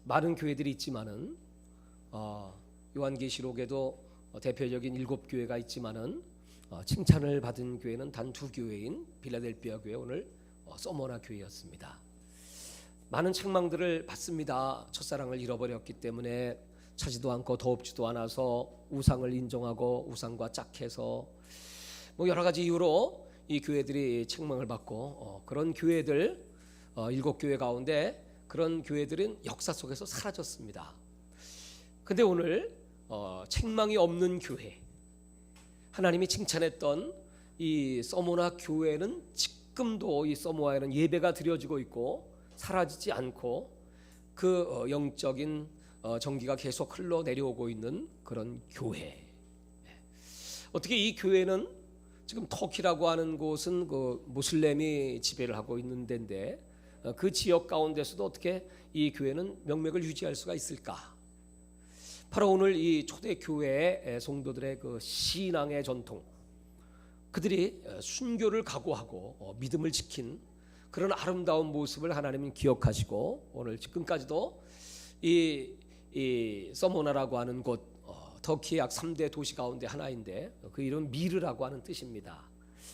많은 교회들이 있지만은 요한계시록에도 대표적인 7교회가 있지만은 칭찬을 받은 교회는 단 2교회인 빌라델피아 교회, 오늘 서머나 교회였습니다. 많은 책망들을 받습니다. 첫사랑을 잃어버렸기 때문에 차지도 않고 더웁지도 않아서 우상을 인정하고 우상과 짝해서 여러 가지 이유로 이 교회들이 책망을 받고 그런 교회들 7교회 가운데 그런 교회들은 역사 속에서 사라졌습니다. 근데 오늘 책망이 없는 교회, 하나님이 칭찬했던 이 서머나 교회는 지금도 이 서머나에는 예배가 드려지고 있고 사라지지 않고 그 영적인 전기가 계속 흘러내려오고 있는 그런 교회. 어떻게 이 교회는 지금 터키라고 하는 곳은 그 무슬림이 지배를 하고 있는 데인데 그 지역 가운데서도 어떻게 이 교회는 명맥을 유지할 수가 있을까? 바로 오늘 이 초대교회의 성도들의 그 신앙의 전통, 그들이 순교를 각오하고 믿음을 지킨 그런 아름다운 모습을 하나님은 기억하시고 오늘 지금까지도 이 서머나라고 하는 곳, 터키의 약 3대 도시 가운데 하나인데 그 이름 미르라고 하는 뜻입니다.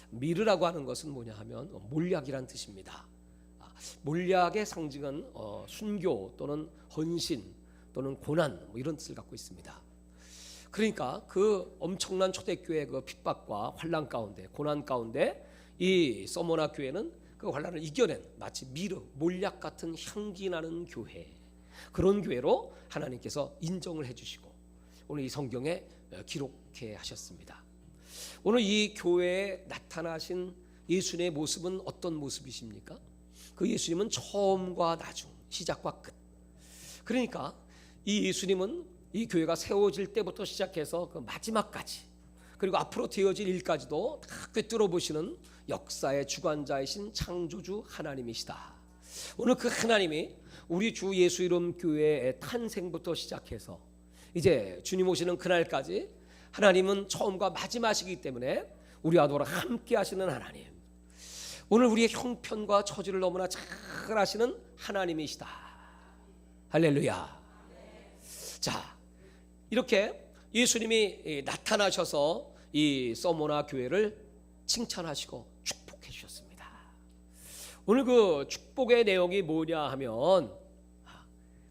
미르라고 하는 것은 뭐냐 하면 몰약이란 뜻입니다. 몰약의 상징은 순교 또는 헌신 또는 고난 이런 뜻을 갖고 있습니다. 그러니까 그 엄청난 초대교회의 그 핍박과 환난 가운데, 고난 가운데 이 서머나 교회는 그 환난을 이겨낸 마치 미르, 몰약 같은 향기 나는 교회, 그런 교회로 하나님께서 인정을 해주시고 오늘 이 성경에 기록해 하셨습니다. 오늘 이 교회에 나타나신 예수님의 모습은 어떤 모습이십니까? 그 예수님은 처음과 나중, 시작과 끝. 그러니까 이 예수님은 이 교회가 세워질 때부터 시작해서 그 마지막까지, 그리고 앞으로 되어질 일까지도 다 꿰뚫어 보시는 역사의 주관자이신 창조주 하나님이시다. 오늘 그 하나님이 우리 주 예수 이름 교회의 탄생부터 시작해서 이제 주님 오시는 그날까지 하나님은 처음과 마지막이기 때문에 우리와 함께 하시는 하나님, 오늘 우리의 형편과 처지를 너무나 잘 아시는 하나님이시다. 할렐루야. 자, 이렇게 예수님이 나타나셔서 이 서머나 교회를 칭찬하시고 축복해 주셨습니다. 오늘 그 축복의 내용이 뭐냐 하면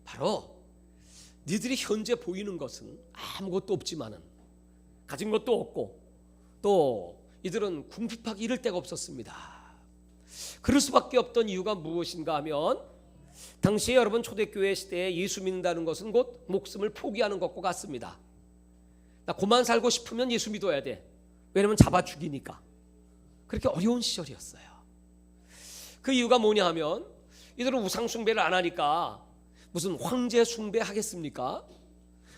바로 니들이 현재 보이는 것은 아무것도 없지만은, 가진 것도 없고 또 이들은 궁핍하기 이를 데가 없었습니다. 그럴 수밖에 없던 이유가 무엇인가 하면 당시에 여러분 초대교회 시대에 예수 믿는다는 것은 곧 목숨을 포기하는 것과 같습니다. 나 그만 살고 싶으면 예수 믿어야 돼. 왜냐면 잡아 죽이니까. 그렇게 어려운 시절이었어요. 그 이유가 뭐냐 하면 이들은 우상 숭배를 안 하니까 무슨 황제 숭배하겠습니까?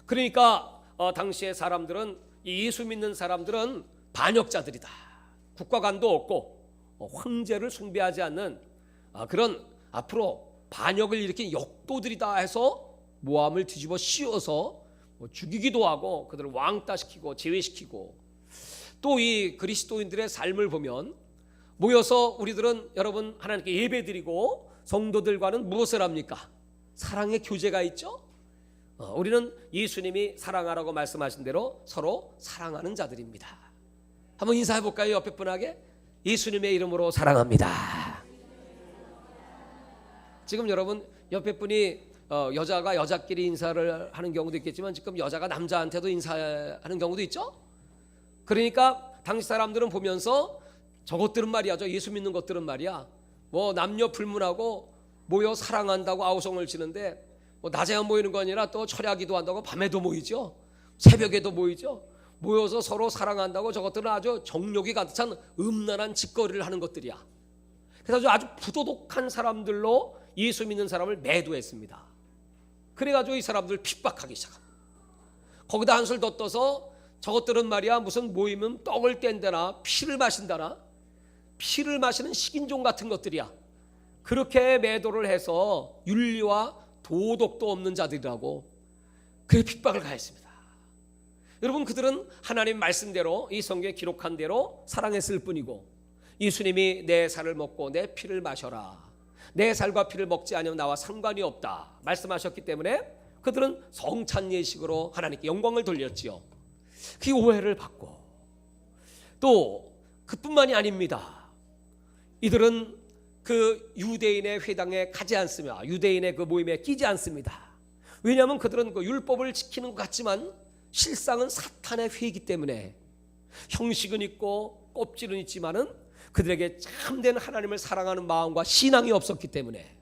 그러니까 당시의 사람들은, 예수 믿는 사람들은 반역자들이다. 국가관도 없고 황제를 숭배하지 않는 그런 앞으로 반역을 일으킨 역도들이다 해서 모함을 뒤집어 씌워서 죽이기도 하고 그들을 왕따시키고 제외시키고, 또 이 그리스도인들의 삶을 보면 모여서 우리들은 여러분 하나님께 예배드리고 성도들과는 무엇을 합니까? 사랑의 교제가 있죠. 우리는 예수님이 사랑하라고 말씀하신 대로 서로 사랑하는 자들입니다. 한번 인사해 볼까요? 옆에 분에게 예수님의 이름으로 사랑합니다. 지금 여러분 옆에 분이 여자가 여자끼리 인사를 하는 경우도 있겠지만 지금 여자가 남자한테도 인사하는 경우도 있죠. 그러니까 당시 사람들은 보면서 저것들은 말이야, 저 예수 믿는 것들은 말이야, 뭐 남녀 불문하고 모여 사랑한다고 아우성을 치는데 낮에만 모이는 거 아니라 또 철야기도 한다고 밤에도 모이죠. 새벽에도 모이죠. 모여서 서로 사랑한다고 저것들은 아주 정욕이 가득한 음란한 짓거리를 하는 것들이야. 그래서 아주 부도덕한 사람들로 예수 믿는 사람을 매도했습니다. 그래가지고 이 사람들 핍박하기 시작합니다. 거기다 한술 더 떠서 저것들은 말이야 무슨 모이면 떡을 뗀다나 피를 마신다나, 피를 마시는 식인종 같은 것들이야. 그렇게 매도를 해서 윤리와 도덕도 없는 자들이라고 그렇게 핍박을 가했습니다. 여러분, 그들은 하나님 말씀대로 이 성경에 기록한 대로 사랑했을 뿐이고, 예수님이 내 살을 먹고 내 피를 마셔라, 내 살과 피를 먹지 않으면 나와 상관이 없다 말씀하셨기 때문에 그들은 성찬 예식으로 하나님께 영광을 돌렸지요. 그 오해를 받고 또 그뿐만이 아닙니다. 이들은 그 유대인의 회당에 가지 않습니다. 유대인의 그 모임에 끼지 않습니다. 왜냐하면 그들은 그 율법을 지키는 것 같지만 실상은 사탄의 회이기 때문에 형식은 있고 껍질은 있지만은 그들에게 참된 하나님을 사랑하는 마음과 신앙이 없었기 때문에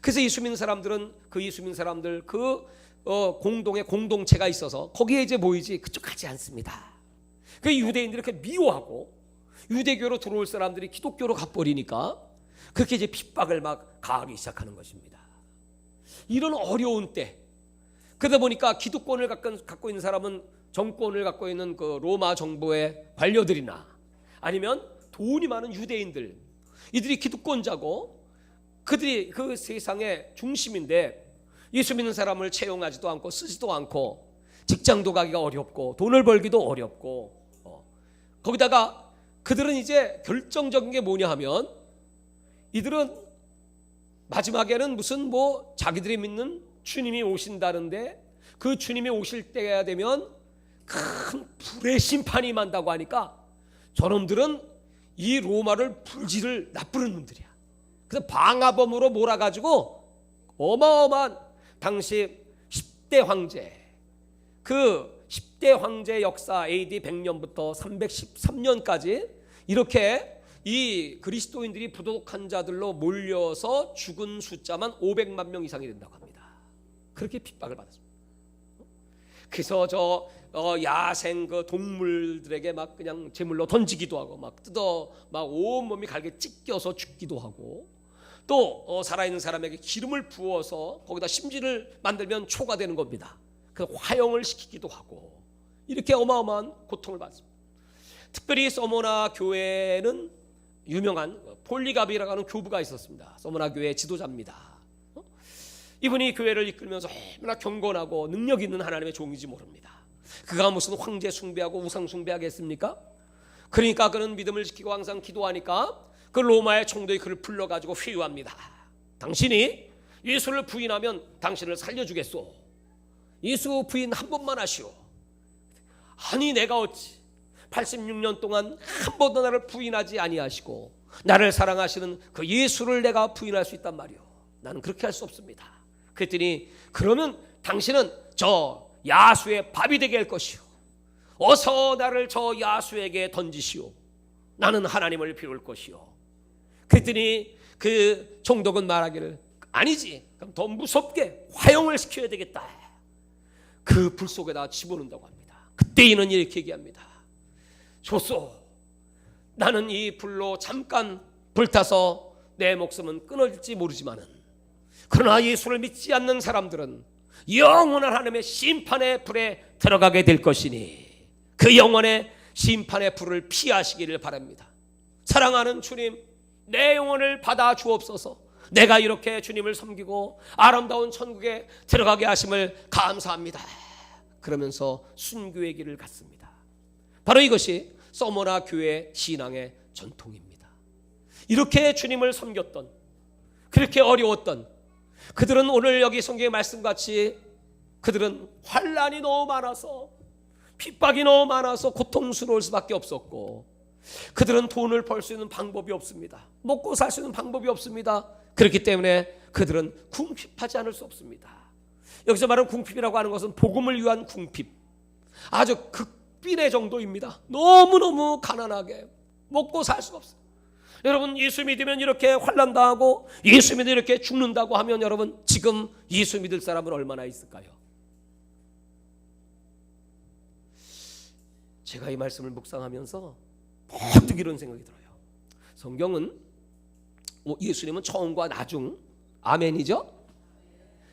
그래서 이수민 사람들은 그 이수민 사람들 공동의 공동체가 있어서 거기에 이제 모이지 그쪽 가지 않습니다. 그 유대인들이 이렇게 미워하고 유대교로 들어올 사람들이 기독교로 가버리니까 그렇게 이제 핍박을 막 가하기 시작하는 것입니다. 이런 어려운 때 그러다 보니까 기득권을 갖고 있는 사람은 정권을 갖고 있는 그 로마 정부의 관료들이나 아니면 돈이 많은 유대인들 이들이 기득권자고 그들이 그 세상의 중심인데 예수 믿는 사람을 채용하지도 않고 쓰지도 않고 직장도 가기가 어렵고 돈을 벌기도 어렵고 거기다가 그들은 이제 결정적인 게 뭐냐 하면 이들은 마지막에는 무슨 자기들이 믿는 주님이 오신다는데 그 주님이 오실 때가 되면 큰 불의 심판이 임한다고 하니까 저놈들은 이 로마를 불지를 나쁘는 놈들이야. 그래서 방화범으로 몰아가지고 어마어마한 당시 10대 황제 그 10대 황제 역사 AD 100년부터 313년까지 이렇게 이 그리스도인들이 부도덕한 자들로 몰려서 죽은 숫자만 500만 명 이상이 된다고 합니다. 그렇게 핍박을 받았습니다. 그래서 야생 그 동물들에게 막 그냥 제물로 던지기도 하고 막 뜯어 막 온몸이 갈게 찢겨서 죽기도 하고 또 살아있는 사람에게 기름을 부어서 거기다 심지를 만들면 초가 되는 겁니다. 그 화형을 시키기도 하고 이렇게 어마어마한 고통을 받습니다. 특별히 서모나 교회는 유명한 폴리갑이라고 하는 교부가 있었습니다. 서모나 교회의 지도자입니다. 이분이 교회를 이끌면서 얼마나 경건하고 능력 있는 하나님의 종인지 모릅니다. 그가 무슨 황제 숭배하고 우상 숭배하겠습니까? 그러니까 그는 믿음을 지키고 항상 기도하니까 그 로마의 총독이 그를 불러가지고 회유합니다. 당신이 예수를 부인하면 당신을 살려주겠소. 예수 부인 한 번만 하시오. 아니 내가 어찌 86년 동안 한 번도 나를 부인하지 아니하시고 나를 사랑하시는 그 예수를 내가 부인할 수 있단 말이오. 나는 그렇게 할 수 없습니다. 그랬더니 그러면 당신은 저 야수의 밥이 되게 할 것이오. 어서 나를 저 야수에게 던지시오. 나는 하나님을 비울 것이오. 그랬더니 그 총독은 말하기를 아니지. 그럼 더 무섭게 화형을 시켜야 되겠다. 그 불 속에다 집어넣는다고 합니다. 그때 이는 이렇게 얘기합니다. 좋소. 나는 이 불로 잠깐 불타서 내 목숨은 끊어질지 모르지만은 그러나 예수를 믿지 않는 사람들은 영원한 하나님의 심판의 불에 들어가게 될 것이니 그 영원의 심판의 불을 피하시기를 바랍니다. 사랑하는 주님, 내 영혼을 받아 주옵소서. 내가 이렇게 주님을 섬기고 아름다운 천국에 들어가게 하심을 감사합니다. 그러면서 순교의 길을 갔습니다. 바로 이것이 서모나 교회 신앙의 전통입니다. 이렇게 주님을 섬겼던, 그렇게 어려웠던 그들은 오늘 여기 성경의 말씀같이 그들은 환난이 너무 많아서 핍박이 너무 많아서 고통스러울 수밖에 없었고 그들은 돈을 벌 수 있는 방법이 없습니다. 먹고 살 수 있는 방법이 없습니다. 그렇기 때문에 그들은 궁핍하지 않을 수 없습니다. 여기서 말하는 궁핍이라고 하는 것은 복음을 위한 궁핍, 아주 극빈의 정도입니다. 너무너무 가난하게 먹고 살 수가 없어요. 여러분 예수 믿으면 이렇게 환난당하고 예수 믿으면 이렇게 죽는다고 하면 여러분 지금 예수 믿을 사람은 얼마나 있을까요? 제가 이 말씀을 묵상하면서 번뜩 이런 생각이 들어요. 성경은 예수님은 처음과 나중 아멘이죠?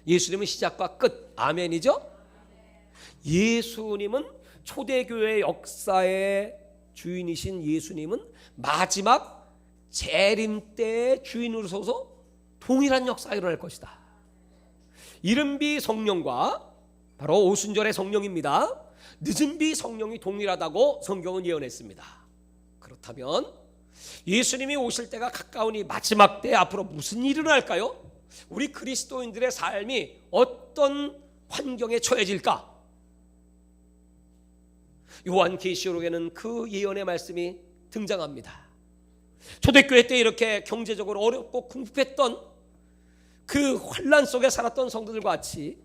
예수님은 시작과 끝 아멘이죠? 예수님은 초대교회 역사의 주인이신 예수님은 마지막 재림 때의 주인으로 서서 동일한 역사가 일어날 것이다. 이른비 성령과 바로 오순절의 성령입니다. 늦은비 성령이 동일하다고 성경은 예언했습니다. 그렇다면 예수님이 오실 때가 가까우니 마지막 때 앞으로 무슨 일이 일어날까요? 우리 그리스도인들의 삶이 어떤 환경에 처해질까? 요한계시록에는 그 예언의 말씀이 등장합니다. 초대교회 때 이렇게 경제적으로 어렵고 궁핍했던 그 환란 속에 살았던 성도들과 같이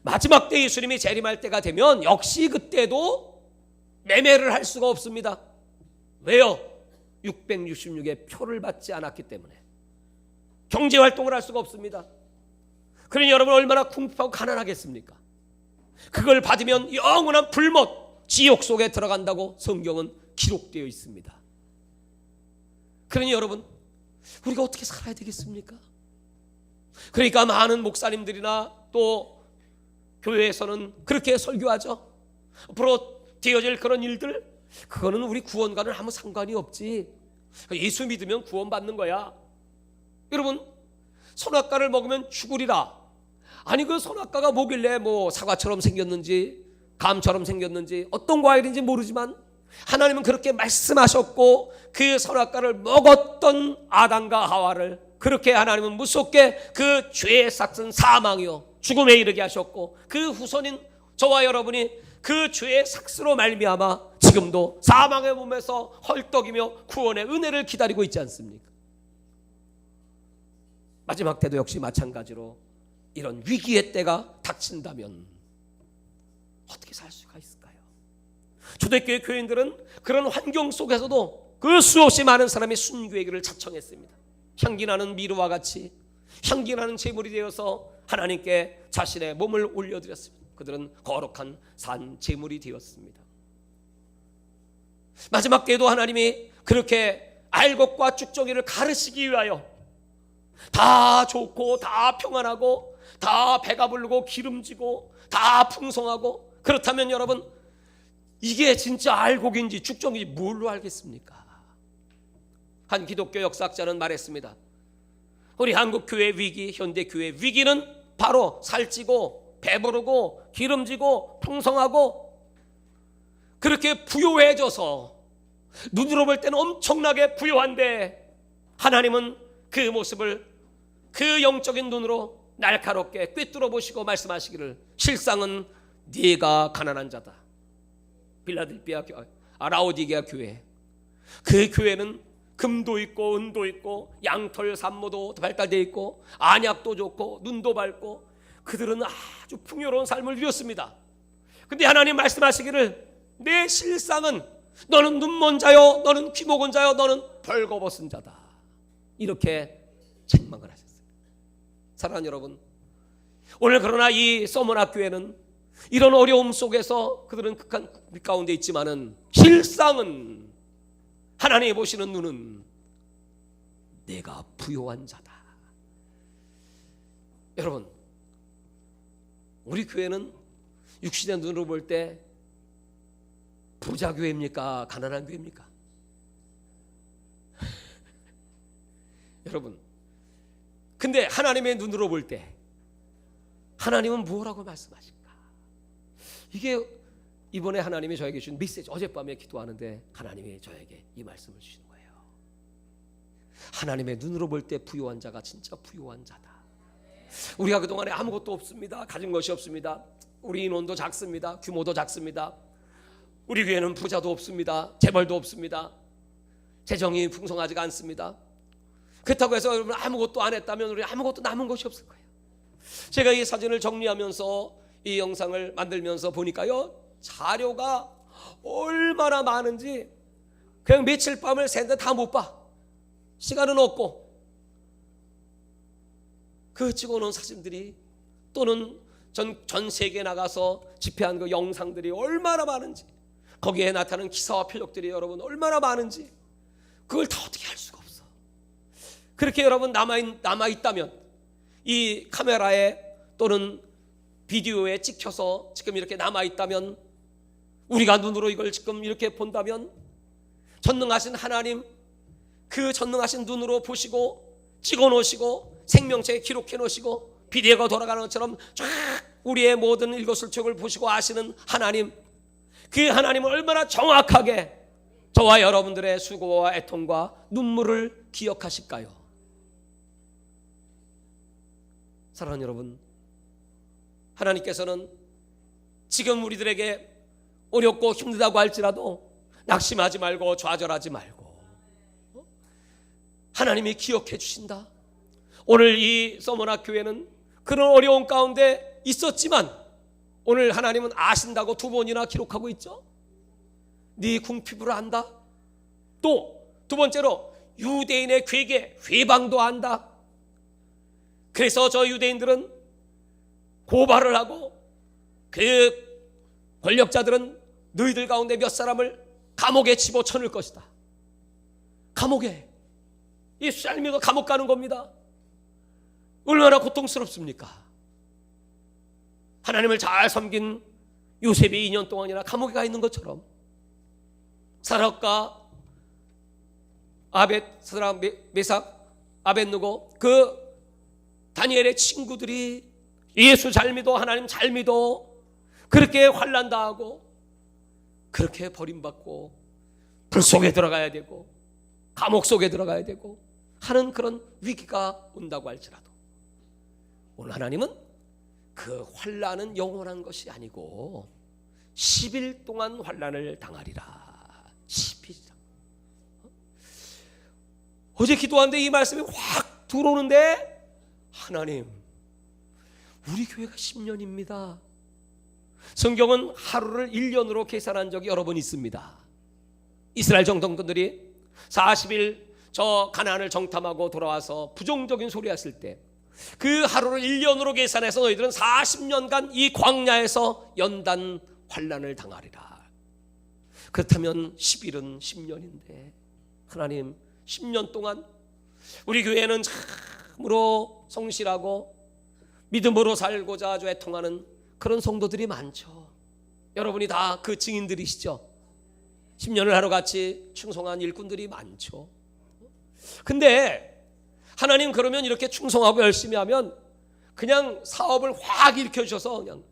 마지막 때 예수님이 재림할 때가 되면 역시 그때도 매매를 할 수가 없습니다. 왜요? 666의 표를 받지 않았기 때문에 경제활동을 할 수가 없습니다. 그러니 여러분 얼마나 궁핍하고 가난하겠습니까? 그걸 받으면 영원한 불못 지옥 속에 들어간다고 성경은 기록되어 있습니다. 그러니 여러분 우리가 어떻게 살아야 되겠습니까? 그러니까 많은 목사님들이나 또 교회에서는 그렇게 설교하죠. 앞으로 되어질 그런 일들, 그거는 우리 구원과는 아무 상관이 없지. 예수 믿으면 구원받는 거야. 여러분 선악과를 먹으면 죽으리라. 아니 그 선악과가 뭐길래 뭐 사과처럼 생겼는지 감처럼 생겼는지 어떤 과일인지 모르지만 하나님은 그렇게 말씀하셨고 그 선악과를 먹었던 아담과 하와를 그렇게 하나님은 무섭게 그 죄의 삭은 사망이요 죽음에 이르게 하셨고 그 후손인 저와 여러분이 그 죄의 삭스로 말미암아 지금도 사망의 몸에서 헐떡이며 구원의 은혜를 기다리고 있지 않습니까? 마지막 때도 역시 마찬가지로 이런 위기의 때가 닥친다면 어떻게 살 수가 있을까요? 초대교회 교인들은 그런 환경 속에서도 그 수없이 많은 사람이 순교의 길을 자청했습니다. 향기나는 미르와 같이 향기나는 제물이 되어서 하나님께 자신의 몸을 올려드렸습니다. 그들은 거룩한 산 제물이 되었습니다. 마지막 때에도 하나님이 그렇게 알곡과 쭉정이를 가르치기 위하여 다 좋고 다 평안하고 다 배가 부르고 기름지고 다 풍성하고, 그렇다면 여러분 이게 진짜 알곡인지 쭉정인지 뭘로 알겠습니까? 한 기독교 역사학자는 말했습니다. 우리 한국교회 위기, 현대교회 위기는 바로 살찌고 배부르고 기름지고 풍성하고 그렇게 부유해져서 눈으로 볼 때는 엄청나게 부유한데 하나님은 그 모습을 그 영적인 눈으로 날카롭게 꿰뚫어 보시고 말씀하시기를 실상은 네가 가난한 자다. 빌라델피아 라오디게아 교회, 그 교회는 금도 있고 은도 있고 양털 산모도 발달되어 있고 안약도 좋고 눈도 밝고 그들은 아주 풍요로운 삶을 누렸습니다. 근데 하나님 말씀하시기를 내 실상은 너는 눈먼 자요, 너는 귀 목은 자요, 너는 벌거벗은 자다. 이렇게 책망을 하셨어요. 사랑하는 여러분, 오늘 그러나 이 서머나 교회는 이런 어려움 속에서 그들은 극한 가운데 있지만은 실상은 하나님이 보시는 눈은 내가 부요한 자다. 여러분, 우리 교회는 육신의 눈으로 볼 때 부자 교회입니까? 가난한 교회입니까? 여러분, 근데 하나님의 눈으로 볼 때 하나님은 뭐라고 말씀하실까? 이게 이번에 하나님이 저에게 주신 메시지, 어젯밤에 기도하는데 하나님이 저에게 이 말씀을 주시는 거예요. 하나님의 눈으로 볼 때 부유한 자가 진짜 부유한 자다. 우리가 그동안에 아무것도 없습니다. 가진 것이 없습니다. 우리 인원도 작습니다. 규모도 작습니다. 우리 교회는 부자도 없습니다. 재벌도 없습니다. 재정이 풍성하지가 않습니다. 그렇다고 해서 여러분 아무것도 안 했다면 우리 아무것도 남은 것이 없을 거예요. 제가 이 사진을 정리하면서 이 영상을 만들면서 보니까요, 자료가 얼마나 많은지 그냥 며칠 밤을 새는데 다 못 봐. 시간은 없고. 그 찍어놓은 사진들이 또는 전 세계에 나가서 집회한 그 영상들이 얼마나 많은지, 거기에 나타나는 기사와 표적들이 여러분 얼마나 많은지 그걸 다 어떻게 할 수가 없어. 그렇게 여러분 남아있다면 이 카메라에 또는 비디오에 찍혀서 지금 이렇게 남아있다면, 우리가 눈으로 이걸 지금 이렇게 본다면 전능하신 하나님, 그 전능하신 눈으로 보시고 찍어놓으시고 생명체에 기록해 놓으시고 비디오가 돌아가는 것처럼 쫙 우리의 모든 일거수일투족을 보시고 아시는 하나님, 그 하나님은 얼마나 정확하게 저와 여러분들의 수고와 애통과 눈물을 기억하실까요? 사랑하는 여러분, 하나님께서는 지금 우리들에게 어렵고 힘들다고 할지라도 낙심하지 말고 좌절하지 말고 하나님이 기억해 주신다. 오늘 이 서머나 교회는 그런 어려운 가운데 있었지만 오늘 하나님은 아신다고 2번이나 기록하고 있죠. 네 궁핍을 안다. 또 두 번째로 유대인의 괴계, 회방도 안다. 그래서 저 유대인들은 고발을 하고 그 권력자들은 너희들 가운데 몇 사람을 감옥에 집어쳐넣을 것이다. 감옥에, 예수 잘 믿어 감옥 가는 겁니다. 얼마나 고통스럽습니까? 하나님을 잘 섬긴 요셉이 2년 동안이나 감옥에 가 있는 것처럼 사락과 사드락, 메삭, 아벳느고 그 다니엘의 친구들이 예수 잘 믿어 하나님 잘 믿어 그렇게 환난 당하고 그렇게 버림받고 불 속에 들어가야 되고 감옥 속에 들어가야 되고 하는 그런 위기가 온다고 할지라도 오늘 하나님은 그 환난은 영원한 것이 아니고 10일 동안 환난을 당하리라. 10일. 어제 기도하는데 이 말씀이 확 들어오는데 하나님 우리 교회가 10년입니다. 성경은 하루를 1년으로 계산한 적이 여러 번 있습니다. 이스라엘 정탐꾼들이 40일 저 가나안을 정탐하고 돌아와서 부정적인 소리 했을 때 그 하루를 1년으로 계산해서 너희들은 40년간 이 광야에서 연단 환난을 당하리라. 그렇다면 10일은 10년인데 하나님 10년 동안 우리 교회는 참으로 성실하고 믿음으로 살고자 아주 애통하는 그런 성도들이 많죠. 여러분이 다 그 증인들이시죠. 10년을 하루같이 충성한 일꾼들이 많죠. 근데 하나님 그러면 이렇게 충성하고 열심히 하면 그냥 사업을 확 일으켜주셔서 그냥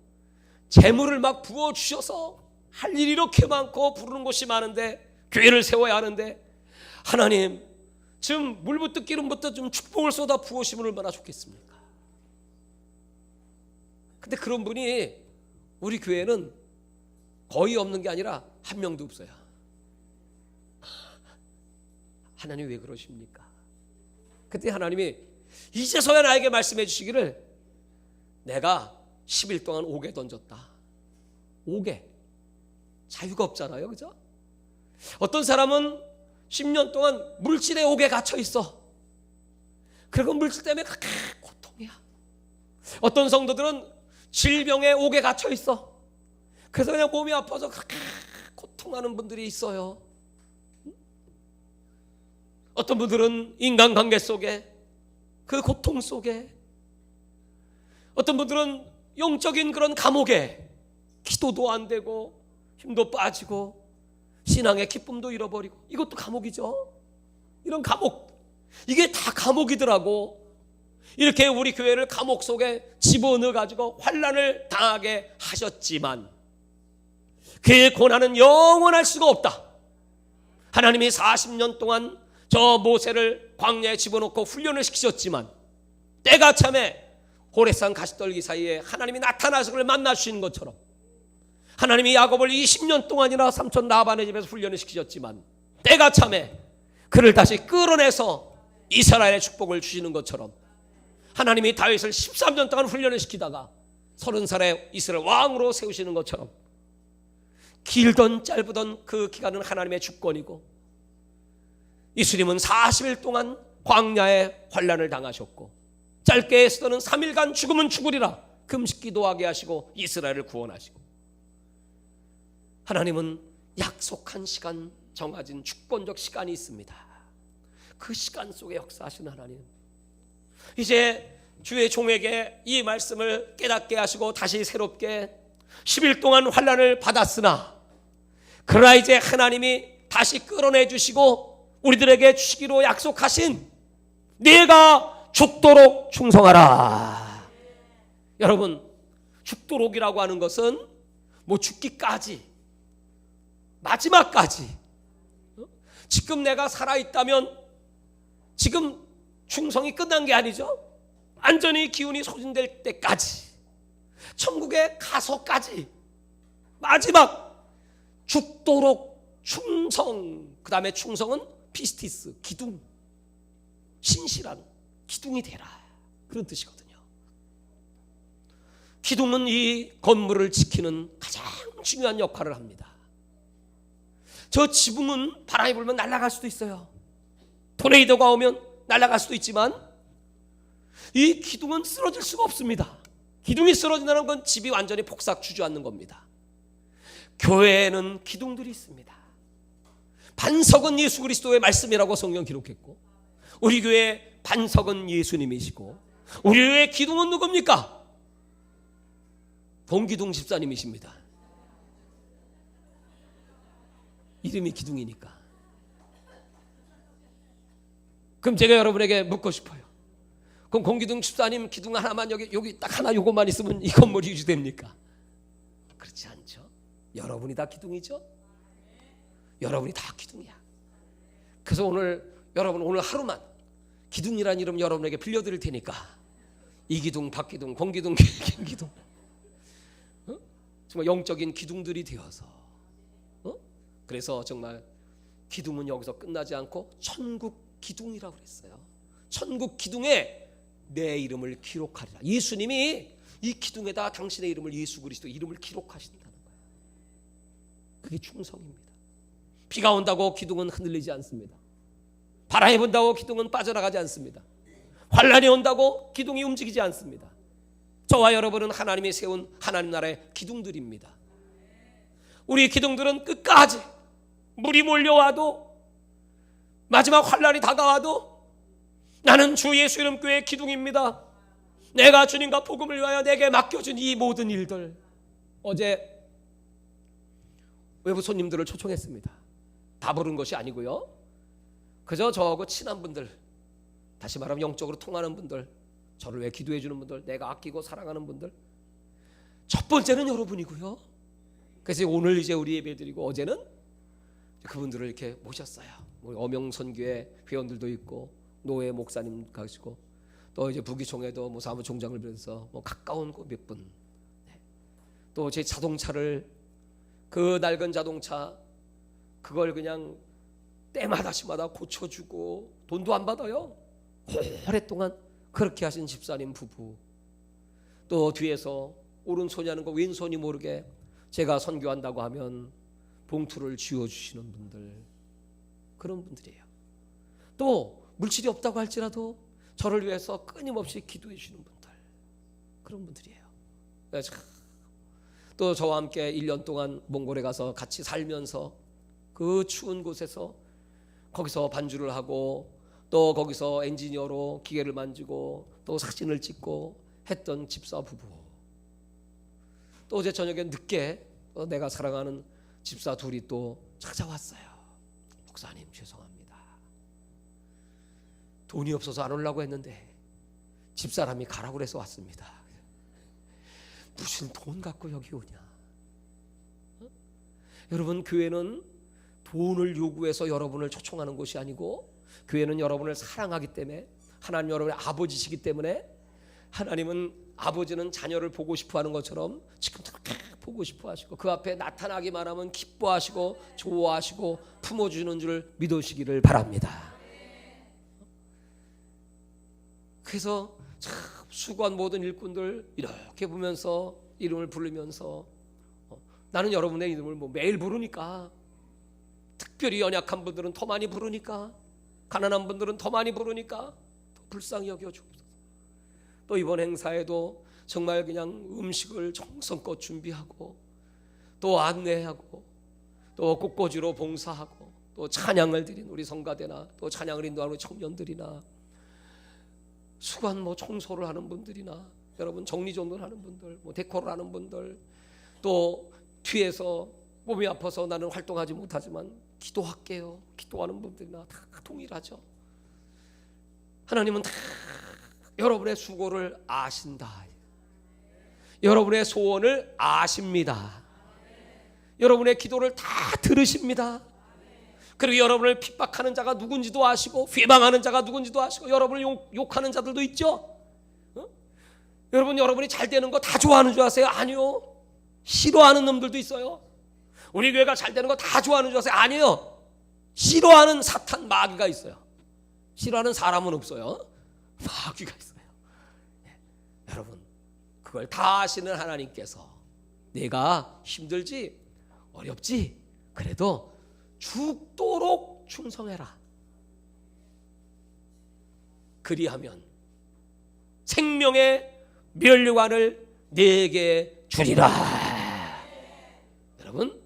재물을 막 부어주셔서 할 일이 이렇게 많고 부르는 곳이 많은데 교회를 세워야 하는데 하나님 지금 물부터 기름부터 좀 축복을 쏟아 부으시면 얼마나 좋겠습니까? 근데 그런 분이 우리 교회는 거의 없는 게 아니라 한 명도 없어요. 하나님 왜 그러십니까? 그때 하나님이 이제서야 나에게 말씀해 주시기를 내가 10일 동안 옥에 던졌다. 옥에 자유가 없잖아요, 그죠? 어떤 사람은 10년 동안 물질의 옥에 갇혀 있어. 그리고 물질 때문에 그렇게 고통이야. 어떤 성도들은 질병의 옥에 갇혀 있어. 그래서 그냥 몸이 아파서 그렇게 고통하는 분들이 있어요. 어떤 분들은 인간관계 속에 그 고통 속에 어떤 분들은 영적인 그런 감옥에 기도도 안 되고 힘도 빠지고 신앙의 기쁨도 잃어버리고 이것도 감옥이죠. 이런 감옥 이게 다 감옥이더라고. 이렇게 우리 교회를 감옥 속에 집어넣어 가지고 환난을 당하게 하셨지만 그의 고난은 영원할 수가 없다. 하나님이 40년 동안 저 모세를 광야에 집어넣고 훈련을 시키셨지만 때가 참에 호레산 가시떨기 사이에 하나님이 나타나서 그를 만나주시는 것처럼 하나님이 야곱을 20년 동안이나 삼촌 라반의 집에서 훈련을 시키셨지만 때가 참에 그를 다시 끌어내서 이스라엘의 축복을 주시는 것처럼 하나님이 다윗을 13년 동안 훈련을 시키다가 30살에 이스라엘 왕으로 세우시는 것처럼 길던 짧던 그 기간은 하나님의 주권이고 예수님은 40일 동안 광야에 환난을 당하셨고 짧게 에스더는 3일간 죽으면 죽으리라 금식 기도하게 하시고 이스라엘을 구원하시고 하나님은 약속한 시간 정해진 주권적 시간이 있습니다. 그 시간 속에 역사하신 하나님 이제 주의 종에게 이 말씀을 깨닫게 하시고 다시 새롭게 10일 동안 환난을 받았으나 그러나 이제 하나님이 다시 끌어내 주시고 우리들에게 주시기로 약속하신 내가 죽도록 충성하라. 여러분 죽도록이라고 하는 것은 뭐 죽기까지 마지막까지 지금 내가 살아있다면 지금 충성이 끝난 게 아니죠. 완전히 기운이 소진될 때까지, 천국에 가서까지 마지막 죽도록 충성. 그 다음에 충성은 피스티스, 기둥, 신실한 기둥이 되라, 그런 뜻이거든요. 기둥은 이 건물을 지키는 가장 중요한 역할을 합니다. 저 지붕은 바람이 불면 날아갈 수도 있어요. 토네이도가 오면 날아갈 수도 있지만 이 기둥은 쓰러질 수가 없습니다. 기둥이 쓰러진다는 건 집이 완전히 폭삭 주저앉는 겁니다. 교회에는 기둥들이 있습니다. 반석은 예수 그리스도의 말씀이라고 성경 기록했고, 우리 교회 반석은 예수님이시고, 우리 교회 기둥은 누굽니까? 봉기둥 집사님이십니다. 이름이 기둥이니까. 그럼 제가 여러분에게 묻고 싶어요. 그럼 공기둥 집사님 기둥 하나만 여기 딱 하나 요것만 있으면 이 건물이 유지됩니까? 그렇지 않죠. 여러분이 다 기둥이죠. 여러분이 다 기둥이야. 그래서 여러분 오늘 하루만 기둥이라는 이름 여러분에게 빌려드릴 테니까 이기둥, 박기둥, 공기둥, 김기둥, 정말 영적인 기둥들이 되어서, 그래서 정말 기둥은 여기서 끝나지 않고 천국 기둥이라고 그랬어요. 천국 기둥에 내 이름을 기록하리라. 예수님이 이 기둥에다 당신의 이름을, 예수 그리스도 이름을 기록하신다는 거예요. 그게 충성입니다. 비가 온다고 기둥은 흔들리지 않습니다. 바람이 분다고 기둥은 빠져나가지 않습니다. 환란이 온다고 기둥이 움직이지 않습니다. 저와 여러분은 하나님이 세운 하나님 나라의 기둥들입니다. 우리 기둥들은 끝까지 물이 몰려와도, 마지막 환란이 다가와도 나는 주 예수 이름 교회의 기둥입니다. 내가 주님과 복음을 위하여 내게 맡겨준 이 모든 일들. 어제 외부 손님들을 초청했습니다. 다 부른 것이 아니고요, 그저 저하고 친한 분들, 다시 말하면 영적으로 통하는 분들, 저를 위해 기도해 주는 분들, 내가 아끼고 사랑하는 분들, 첫 번째는 여러분이고요. 그래서 오늘 이제 우리 예배드리고, 어제는 그분들을 이렇게 모셨어요. 우리 엄영선교회 회원들도 있고, 노예 목사님 가시고, 또 이제 부기총회도 뭐 사무총장을 비롯해서 뭐 가까운 몇 분, 또 제 자동차를, 그 낡은 자동차 그걸 그냥 때마다 시마다 고쳐주고 돈도 안 받아요. 오랫동안 그렇게 하신 집사님 부부, 또 뒤에서 오른손이 하는 거 왼손이 모르게 제가 선교한다고 하면 봉투를 쥐어주시는 분들, 그런 분들이에요. 또 물질이 없다고 할지라도 저를 위해서 끊임없이 기도해 주시는 분들, 그런 분들이에요. 또 저와 함께 1년 동안 몽골에 가서 같이 살면서 그 추운 곳에서 거기서 반주를 하고, 또 거기서 엔지니어로 기계를 만지고 또 사진을 찍고 했던 집사 부부, 또 어제 저녁에 늦게 내가 사랑하는 집사 둘이 또 찾아왔어요. 목사님 죄송합니다, 돈이 없어서 안 오려고 했는데 집사람이 가라고 그래서 왔습니다. 무슨 돈 갖고 여기 오냐? 여러분, 교회는 돈을 요구해서 여러분을 초청하는 곳이 아니고, 교회는 여러분을 사랑하기 때문에, 하나님 여러분의 아버지시기 때문에, 하나님은, 아버지는 자녀를 보고 싶어 하는 것처럼 지금도 그렇게 보고 싶어 하시고, 그 앞에 나타나기만 하면 기뻐하시고 좋아하시고 품어주는 줄 믿으시기를 바랍니다. 그래서 참 수고한 모든 일꾼들 이렇게 보면서, 이름을 부르면서, 나는 여러분의 이름을 뭐 매일 부르니까, 특별히 연약한 분들은 더 많이 부르니까, 가난한 분들은 더 많이 부르니까 더 불쌍히 여겨주옵소서. 또 이번 행사에도 정말 그냥 음식을 정성껏 준비하고, 또 안내하고, 또 꽃꽂이로 봉사하고, 또 찬양을 드린 우리 성가대나, 또 찬양을 인도하는 우리 청년들이나, 수관 뭐 청소를 하는 분들이나, 여러분 정리정돈을 하는 분들, 뭐 데코를 하는 분들, 또 뒤에서 몸이 아파서 나는 활동하지 못하지만 기도할게요, 기도하는 분들이나 다 동일하죠. 하나님은 다 여러분의 수고를 아신다. 여러분의 소원을 아십니다. 여러분의 기도를 다 들으십니다. 그리고 여러분을 핍박하는 자가 누군지도 아시고 회방하는 자가 누군지도 아시고 여러분을 욕하는 자들도 있죠. 여러분이 잘 되는 거 다 좋아하는 줄 아세요? 아니요. 싫어하는 놈들도 있어요. 우리 교회가 잘 되는 거 다 좋아하는 줄 아세요? 아니에요. 싫어하는 사탄 마귀가 있어요. 싫어하는 사람은 없어요. 마귀가 있어요. 여러분, 그걸 다 아시는 하나님께서 내가 힘들지 어렵지 그래도 죽도록 충성해라. 그리하면 생명의 면류관을 내게 주리라. 여러분,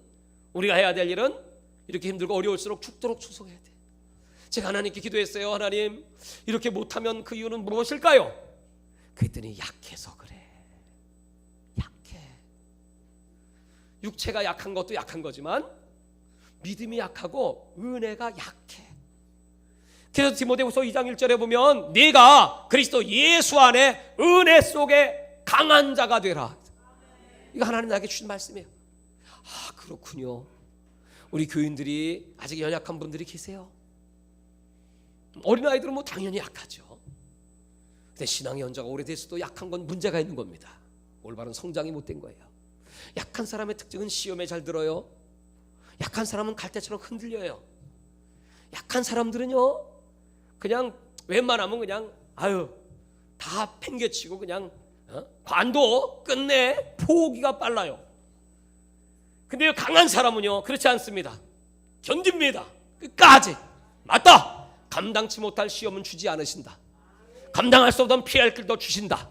우리가 해야 될 일은 이렇게 힘들고 어려울수록 죽도록 충성해야 돼. 제가 하나님께 기도했어요. 하나님, 이렇게 못하면 그 이유는 무엇일까요? 그랬더니 약해서 그래. 약해. 육체가 약한 것도 약한 거지만 믿음이 약하고 은혜가 약해. 그래서 디모데후서 2장 1절에 보면 네가 그리스도 예수 안에 은혜 속에 강한 자가 되라. 이거 하나님 나에게 주신 말씀이에요. 아, 그렇군요. 우리 교인들이 아직 연약한 분들이 계세요. 어린아이들은 뭐 당연히 약하죠. 근데 신앙의 연자가 오래돼서도 약한 건 문제가 있는 겁니다. 올바른 성장이 못된 거예요. 약한 사람의 특징은 시험에 잘 들어요. 약한 사람은 갈대처럼 흔들려요. 약한 사람들은요, 그냥 웬만하면 그냥 다 팽개치고 그냥 관도 끝내 포기가 빨라요. 근데 강한 사람은요 그렇지 않습니다. 견딥니다. 끝까지. 맞다. 감당치 못할 시험은 주지 않으신다. 감당할 수 없던 피할 길도 주신다.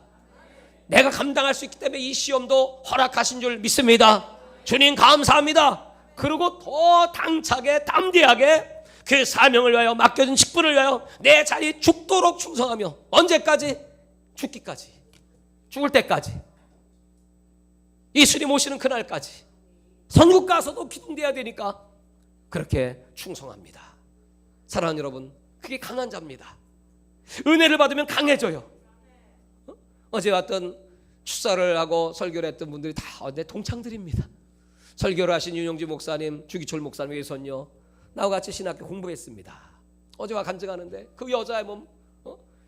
내가 감당할 수 있기 때문에 이 시험도 허락하신 줄 믿습니다. 주님 감사합니다. 그리고 더 당차게 담대하게 그 사명을 위하여 맡겨진 직분을 위하여 내 자리 죽도록 충성하며 언제까지? 죽기까지. 죽을 때까지. 예수님 오시는 그날까지. 선국 가서도 기둥돼야 되니까 그렇게 충성합니다. 사랑하는 여러분, 그게 강한 자입니다. 은혜를 받으면 강해져요. 어제 왔던 축사를 하고 설교를 했던 분들이 다 내 동창들입니다. 설교를 하신 윤영지 목사님, 주기철 목사님 위해서는요 나와 같이 신학교 공부했습니다. 어제와 간증하는데 그 여자의 몸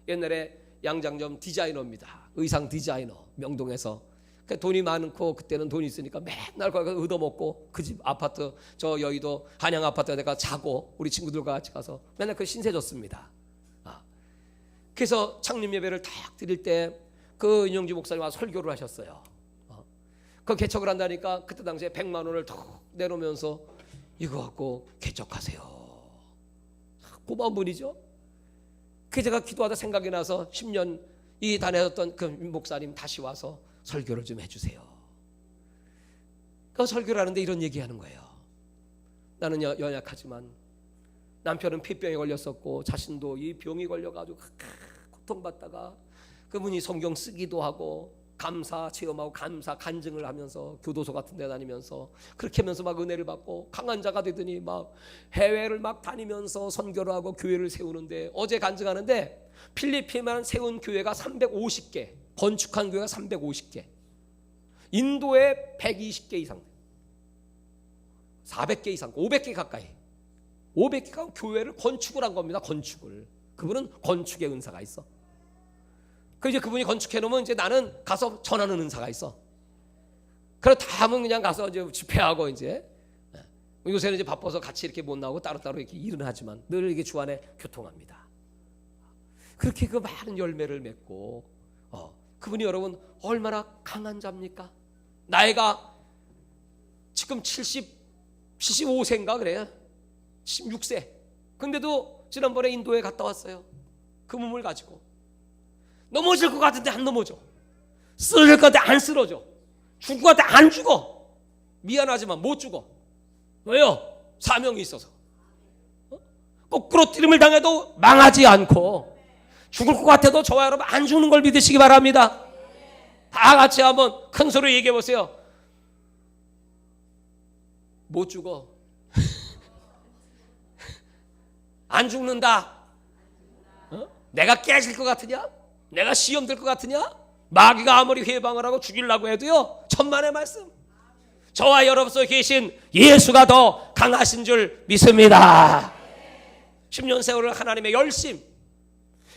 옛날에 양장점 디자이너입니다. 의상 디자이너, 명동에서. 돈이 많고 그때는 돈이 있으니까 맨날 거기 얻어먹고 그 집 아파트, 저 여의도 한양 아파트에 내가 자고 우리 친구들과 같이 가서 맨날 그 신세 졌습니다. 그래서 창립 예배를 딱 드릴 때 그 윤영주 목사님 와서 설교를 하셨어요. 그 개척을 한다니까 그때 당시에 100만 원을 더 내놓으면서 이거 갖고 개척하세요. 고마운 분이죠. 그 제가 기도하다 생각이 나서 10년 이 다녔던 그 목사님 다시 와서 설교를 좀 해주세요. 그 설교를 하는데 이런 얘기하는 거예요. 나는 연약하지만 남편은 폐병에 걸렸었고 자신도 이 병이 걸려가지고 고통받다가 그분이 성경 쓰기도 하고 감사 체험하고 감사 간증을 하면서 교도소 같은 데 다니면서 그렇게 하면서 막 은혜를 받고 강한 자가 되더니 막 해외를 막 다니면서 선교를 하고 교회를 세우는데 어제 간증하는데 필리핀만 세운 교회가 350개, 건축한 교회가 350개, 인도에 120개 이상, 400개 이상, 500개 가까이, 500개가 교회를 건축을 한 겁니다. 건축을. 그분은 건축의 은사가 있어. 그 이제 그분이 건축해 놓으면 이제 나는 가서 전하는 은사가 있어. 그래 다음은 그냥 가서 이제 집회하고 이제 요새는 이제 바빠서 같이 이렇게 못 나오고 따로따로 이렇게 일은 하지만 늘 이게 주 안에 교통합니다. 그렇게 그 많은 열매를 맺고 그분이 여러분 얼마나 강한 자입니까? 나이가 지금 75세인가 그래요. 16세. 근데도 지난번에 인도에 갔다 왔어요. 그 몸을 가지고. 넘어질 것 같은데 안 넘어져. 쓰러질 것 같은데 안 쓰러져. 죽을 것 같은데 안 죽어. 미안하지만 못 죽어. 왜요? 사명이 있어서. 거꾸로 뛰름을 당해도 망하지 않고 죽을 것 같아도 저와 여러분 안 죽는 걸 믿으시기 바랍니다. 다 같이 한번 큰 소리로 얘기해 보세요. 못 죽어. 안 죽는다. 내가 깨질 것 같으냐? 내가 시험 될 것 같으냐? 마귀가 아무리 회방을 하고 죽이려고 해도요 천만의 말씀. 저와 여러분 속에 계신 예수가 더 강하신 줄 믿습니다. 10년 세월을 하나님의 열심,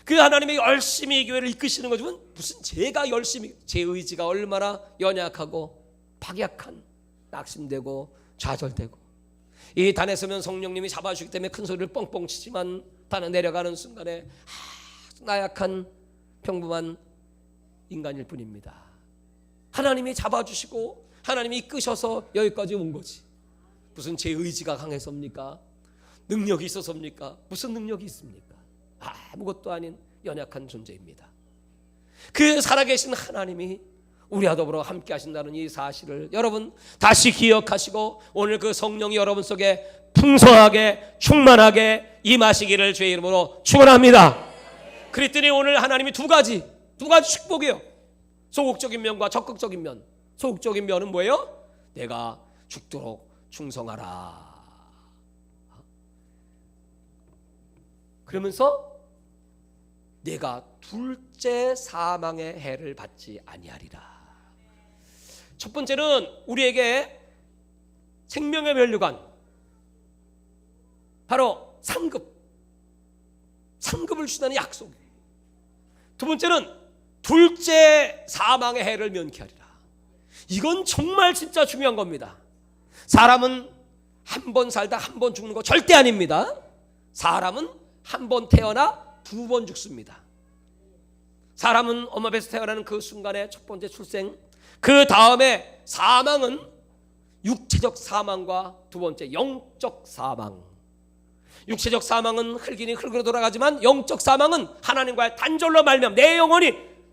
그 하나님의 열심히 이 교회를 이끄시는 거지만 무슨 제가 열심히, 제 의지가 얼마나 연약하고 박약한, 낙심되고 좌절되고, 이 단에 서면 성령님이 잡아주기 때문에 큰 소리를 뻥뻥 치지만 단에 내려가는 순간에 나약한 평범한 인간일 뿐입니다. 하나님이 잡아주시고 하나님이 이끄셔서 여기까지 온 거지. 무슨 제 의지가 강해서입니까? 능력이 있어서입니까? 무슨 능력이 있습니까? 아무것도 아닌 연약한 존재입니다. 그 살아계신 하나님이 우리와 더불어 함께 하신다는 이 사실을 여러분 다시 기억하시고 오늘 그 성령이 여러분 속에 풍성하게 충만하게 임하시기를 주의 이름으로 축원합니다. 그랬더니 오늘 하나님이 두 가지 축복이에요. 소극적인 면과 적극적인 면. 소극적인 면은 뭐예요? 내가 죽도록 충성하라. 그러면서 내가 둘째 사망의 해를 받지 아니하리라. 첫 번째는 우리에게 생명의 면류관, 바로 상급을 주다는 약속이에요. 두 번째는 둘째 사망의 해를 면케하리라. 이건 정말 진짜 중요한 겁니다. 사람은 한 번 살다 한 번 죽는 거 절대 아닙니다. 사람은 한 번 태어나 두 번 죽습니다. 사람은 엄마 뱃에서 태어나는 그 순간에 첫 번째 출생, 그 다음에 사망은 육체적 사망과 두 번째 영적 사망. 육체적 사망은 흙이니 흙으로 돌아가지만 영적 사망은 하나님과의 단절로 말미암아 내 영혼이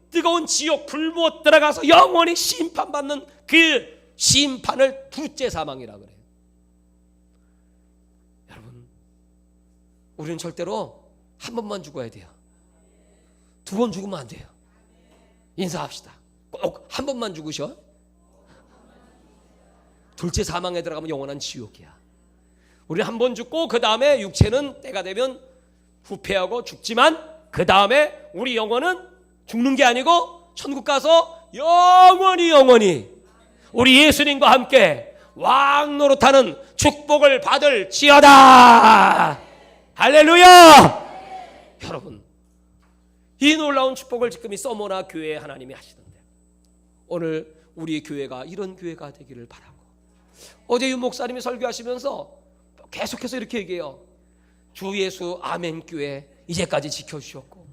뜨거운 지옥 불못 들어가서 영원히 심판받는 그 심판을 둘째 사망이라 그래요. 여러분, 우리는 절대로 한 번만 죽어야 돼요. 두 번 죽으면 안 돼요. 인사합시다. 꼭 한 번만 죽으셔. 둘째 사망에 들어가면 영원한 지옥이야. 우리 한 번 죽고 그 다음에 육체는 때가 되면 후패하고 죽지만 그 다음에 우리 영혼은 죽는 게 아니고 천국 가서 영원히 우리 예수님과 함께 왕 노릇하는 축복을 받을 지어다. 할렐루야. 여러분, 이 놀라운 축복을 지금 이 서머나 교회에 하나님이 하시던데 오늘 우리 교회가 이런 교회가 되기를 바라고, 어제 유 목사님이 설교하시면서 계속해서 이렇게 얘기해요. 주 예수 아멘 교회 이제까지 지켜주셨고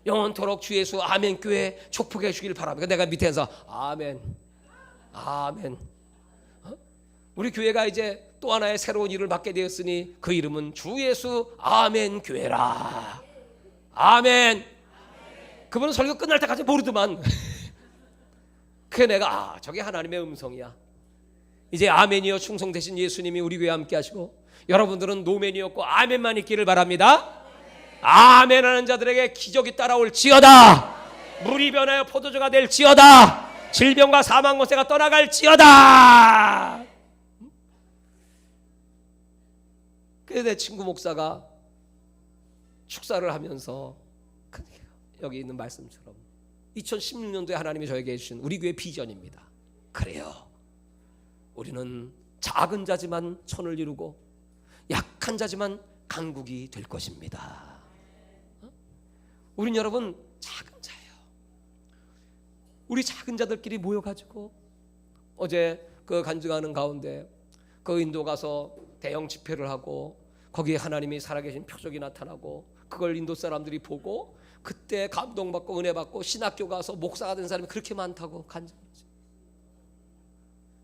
영원토록 주 예수 아멘 교회 축복해 주길 바랍니다. 내가 밑에서 아멘. 우리 교회가 이제 또 하나의 새로운 일을 맡게 되었으니 그 이름은 주 예수 아멘 교회라. 아멘. 그분은 설교 끝날 때까지 모르더만. 그게 내가 저게 하나님의 음성이야. 이제 아멘이여 충성되신 예수님이 우리 교회에 함께 하시고 여러분들은 노멘이었고 아멘만 있기를 바랍니다. 아멘하는 자들에게 기적이 따라올지어다. 물이 변하여 포도주가 될지어다. 질병과 사망 권세가 떠나갈지어다. 그래서 내 친구 목사가 축사를 하면서 여기 있는 말씀처럼 2016년도에 하나님이 저에게 해주신 우리 교회 비전입니다. 그래요, 우리는 작은 자지만 천을 이루고 약한 자지만 강국이 될 것입니다. 우린 여러분 작은 자예요. 우리 작은 자들끼리 모여가지고 어제 그 간증하는 가운데 그 인도 가서 대형 집회를 하고 거기에 하나님이 살아계신 표적이 나타나고 그걸 인도 사람들이 보고 그때 감동받고 은혜받고 신학교 가서 목사가 된 사람이 그렇게 많다고 간증했지.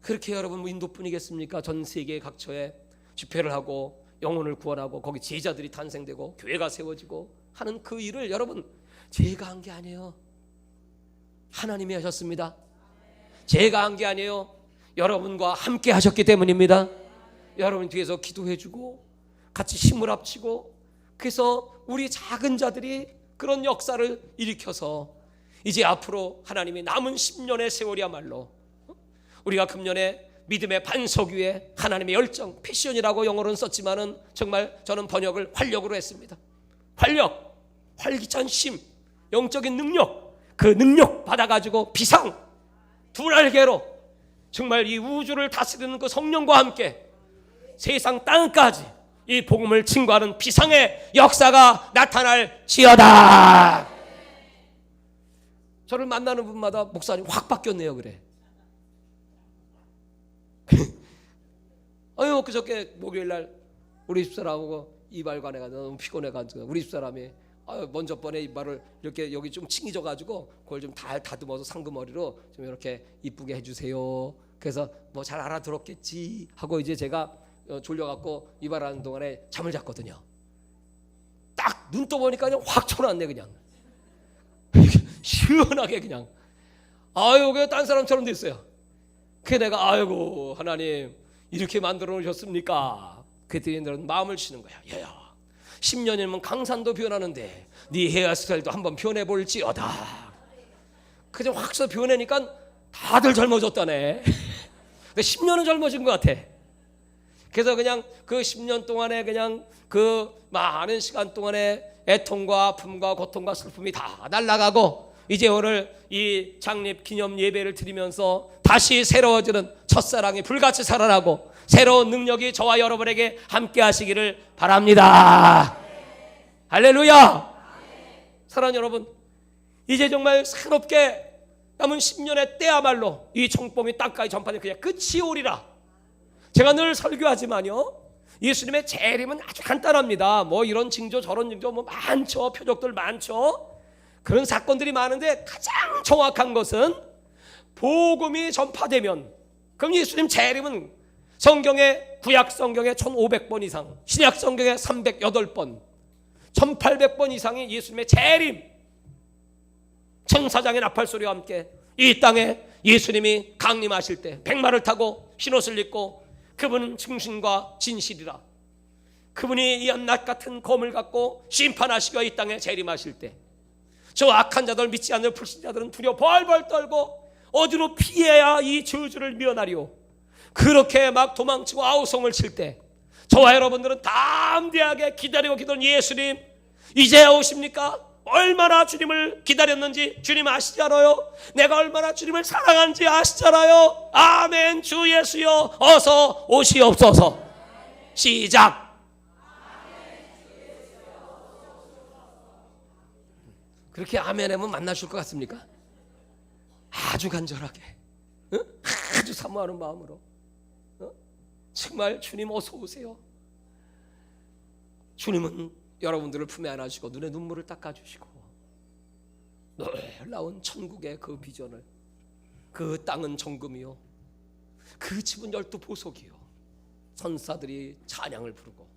그렇게 여러분 인도뿐이겠습니까? 전 세계 각처에 집회를 하고 영혼을 구원하고 거기 제자들이 탄생되고 교회가 세워지고 하는 그 일을 여러분 제가 한 게 아니에요. 하나님이 하셨습니다. 제가 한 게 아니에요. 여러분과 함께 하셨기 때문입니다. 여러분 뒤에서 기도해주고 같이 힘을 합치고 그래서 우리 작은 자들이 그런 역사를 일으켜서 이제 앞으로 하나님이 남은 10년의 세월이야말로 우리가 금년에 믿음의 반석 위에 하나님의 열정, 패션이라고 영어로는 썼지만은 정말 저는 번역을 활력으로 했습니다. 활력, 활기찬 힘, 영적인 능력, 그 능력 받아가지고 비상 두 날개로 정말 이 우주를 다스리는 그 성령과 함께 세상 땅까지 이 복음을 증거하는 비상의 역사가 나타날지어다. 저를 만나는 분마다 목사님 확 바뀌었네요 그래. 아유 그저께 목요일날 우리 집사람하고 이발관에 가서 너무 피곤해가지고 우리 집사람이 먼저 번에 이발을 이렇게 여기 좀 칭이져가지고 그걸 좀 다듬어서 상금머리로 좀 이렇게 이쁘게 해주세요. 그래서 뭐 잘 알아들었겠지 하고 이제 제가 졸려갖고 이발하는 동안에 잠을 잤거든요. 딱 눈 떠보니까 그냥 확 쳐놨네 그냥. 시원하게 그냥. 아유 그냥 딴 사람처럼 됐어요. 그래 내가 아이고 하나님 이렇게 만들어 놓으셨습니까? 그랬더니 마음을 치는 거야. 얘야 10년이면 강산도 변하는데 네 헤어스타일도 한번 변해볼지어다. 그냥 확 써 변하니까 다들 젊어졌다네. 10년은 젊어진 것 같아. 그래서 그냥 그 10년 동안에 그냥 그 많은 시간 동안에 애통과 아픔과 고통과 슬픔이 다 날아가고 이제 오늘 이 창립 기념 예배를 드리면서 다시 새로워지는 첫사랑이 불같이 살아나고 새로운 능력이 저와 여러분에게 함께 하시기를 바랍니다. 할렐루야. 사랑하는 여러분, 이제 정말 새롭게 남은 10년의 때야말로 이 청봉이 땅까지 전파된 그냥 끝이 오리라. 제가 늘 설교하지만요, 예수님의 재림은 아주 간단합니다. 뭐 이런 징조 저런 징조 뭐 많죠. 표적들 많죠. 그런 사건들이 많은데 가장 정확한 것은 복음이 전파되면, 그럼 예수님 재림은 성경에, 구약 성경에 1500번 이상, 신약 성경에 308번, 1800번 이상이 예수님의 재림, 천사장의 나팔소리와 함께 이 땅에 예수님이 강림하실 때 백마를 타고 흰옷을 입고 그분은 증신과 진실이라, 그분이 이 한낱 같은 검을 갖고 심판하시고 이 땅에 재림하실 때 저 악한 자들, 믿지 않는 불신자들은 두려워 벌벌 떨고 어디로 피해야 이 저주를 면하리오. 그렇게 막 도망치고 아우성을 칠 때 저와 여러분들은 담대하게 기다리고 기도는 예수님 이제야 오십니까? 얼마나 주님을 기다렸는지 주님 아시잖아요. 내가 얼마나 주님을 사랑하는지 아시잖아요. 아멘. 주 예수여 어서 오시옵소서. 시작. 그렇게 아멘 하면 만나실 것 같습니까? 아주 간절하게, 아주 사모하는 마음으로, 정말 주님 어서 오세요. 주님은 여러분들을 품에 안아주시고 눈에 눈물을 닦아주시고 놀라운 천국의 그 비전을, 그 땅은 정금이요 그 집은 열두 보석이요 천사들이 찬양을 부르고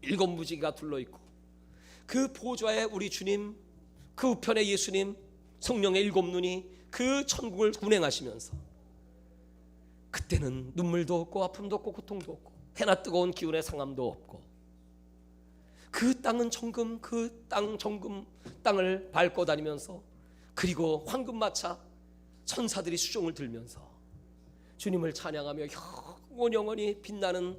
일곱 무지개가 둘러있고 그 보좌에 우리 주님, 그 우편에 예수님, 성령의 일곱 눈이 그 천국을 운행하시면서 그때는 눈물도 없고 아픔도 없고 고통도 없고 해나 뜨거운 기운의 상함도 없고 그 땅은 정금, 그 땅 정금 땅을 밟고 다니면서 그리고 황금마차 천사들이 수종을 들면서 주님을 찬양하며 영원히 빛나는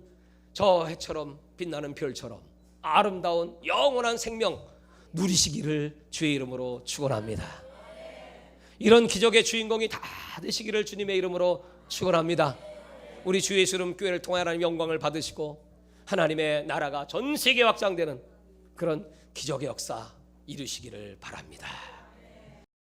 저 해처럼 빛나는 별처럼 아름다운 영원한 생명 누리시기를 주의 이름으로 축원합니다. 이런 기적의 주인공이 다 되시기를 주님의 이름으로 축원합니다. 우리 주 예수 이름 교회를 통해 하나님 영광을 받으시고 하나님의 나라가 전 세계에 확장되는 그런 기적의 역사 이루시기를 바랍니다.